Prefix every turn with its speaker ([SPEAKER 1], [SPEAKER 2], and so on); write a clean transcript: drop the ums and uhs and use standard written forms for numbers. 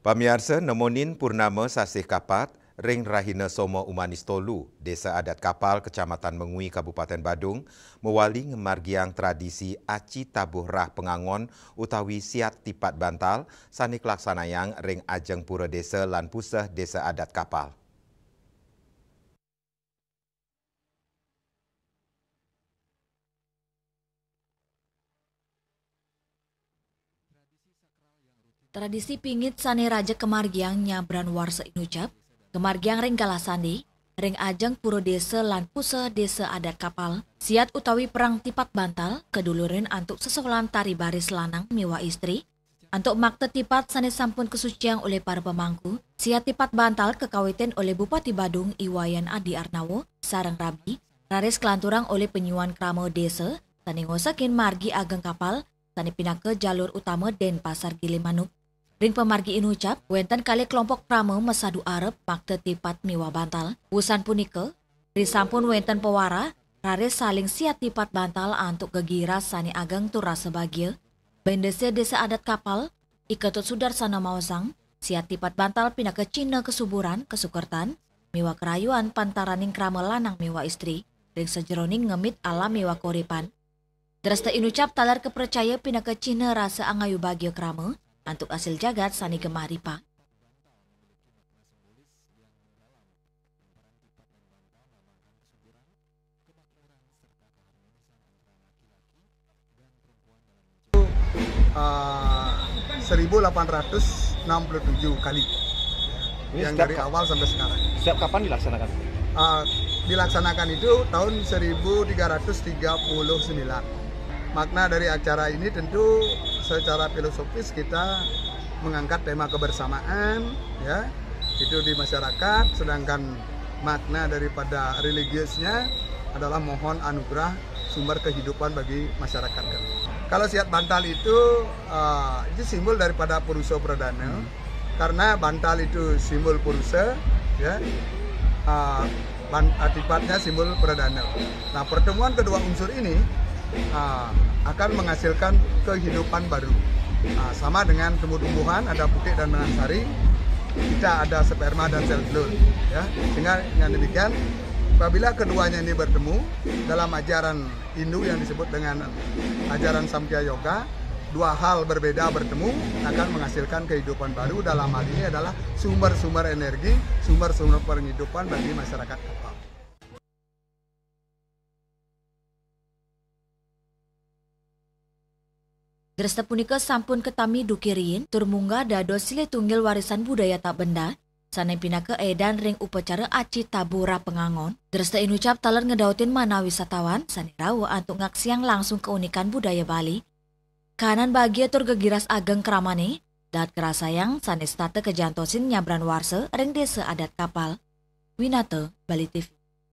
[SPEAKER 1] Pamiarsa nemonin purnama sasih kapat, ring rahina somo umanis tolu, Desa Adat Kapal, Kecamatan Mengui, Kabupaten Badung, mewali ngemargiang tradisi aci tabuh rah pengangon utawi siat tipat bantal, sanik laksanayang ring ajeng pura desa lan puseh Desa Adat Kapal.
[SPEAKER 2] Tradisi pingit sane raja kemargiang nyabran warsa inucap, kemargiang ring galasandi, ring ajeng puro desa lan puseh Desa Adat Kapal, siat utawi perang tipat bantal, kedulurin antuk sesolan tari baris lanang miwa istri, antuk makte tipat sane sampun kesuciang oleh para pemangku, siat tipat bantal kekawitan oleh Bupati Badung Iwayan Adi Arnawo, sarang Rabi, raris kelanturang oleh penyuan krama desa, sane ngosakin margi ageng kapal, sane pindah ke jalur utama Denpasar Gilimanuk. Ring pemargi inucap, wenten kali kelompok prama mesadu Arab makte tipat miwa bantal. Usan punike, risampun wenten pewara, raris saling siat tipat bantal antuk gegira sani ageng turah sebagia. Bendese Desa Adat Kapal, iketut sudarsana mausang, siat tipat bantal pindah ke Cina kesuburan, kesukertan, miwa kerayuan pantaraning krama lanang miwa istri, ring sejeroning ngemit alam miwa koripan. Dresta inucap talar kepercaya pindah ke Cina rasa angayu bagio krama, antuk hasil jagat sani gemari pak.
[SPEAKER 3] Uh, 1867 kali
[SPEAKER 4] ini
[SPEAKER 3] yang dari awal sampai sekarang.
[SPEAKER 4] Setiap kapan dilaksanakan?
[SPEAKER 3] Dilaksanakan itu tahun 1339. Makna dari acara ini tentu secara filosofis kita mengangkat tema kebersamaan, ya, itu di masyarakat. Sedangkan makna daripada religiusnya adalah mohon anugerah sumber kehidupan bagi masyarakat kami. Kalau siat bantal itu simbol daripada Purusa Pradana, karena bantal itu simbol Purusa, ya, tipatnya simbol Pradana. Nah, pertemuan kedua unsur ini akan menghasilkan kehidupan baru. Sama dengan tumbuh-tumbuhan, ada putih dan benang sari, kita ada sperma dan sel telur, ya. Sehingga dengan demikian, apabila keduanya ini bertemu dalam ajaran Hindu yang disebut dengan ajaran Samkhya Yoga, dua hal berbeda bertemu akan menghasilkan kehidupan baru. Dalam hal ini adalah sumber-sumber energi, sumber-sumber penghidupan bagi masyarakat kapal.
[SPEAKER 2] Dresta punika sampun ketami dukirin, turmungga dados silih tunggil warisan budaya tak benda, sanai pindah ke edan ring upacara aci tabura pengangon. Dresta inucap taler ngedautin mana wisatawan, sani rawa antuk ngaksiang langsung keunikan budaya Bali. Kanan bagia tur gegiras ageng kramane, dat kerasayang sani state kejantosin nyabran warse ring Desa Adat Kapal. Winata, Bali TV.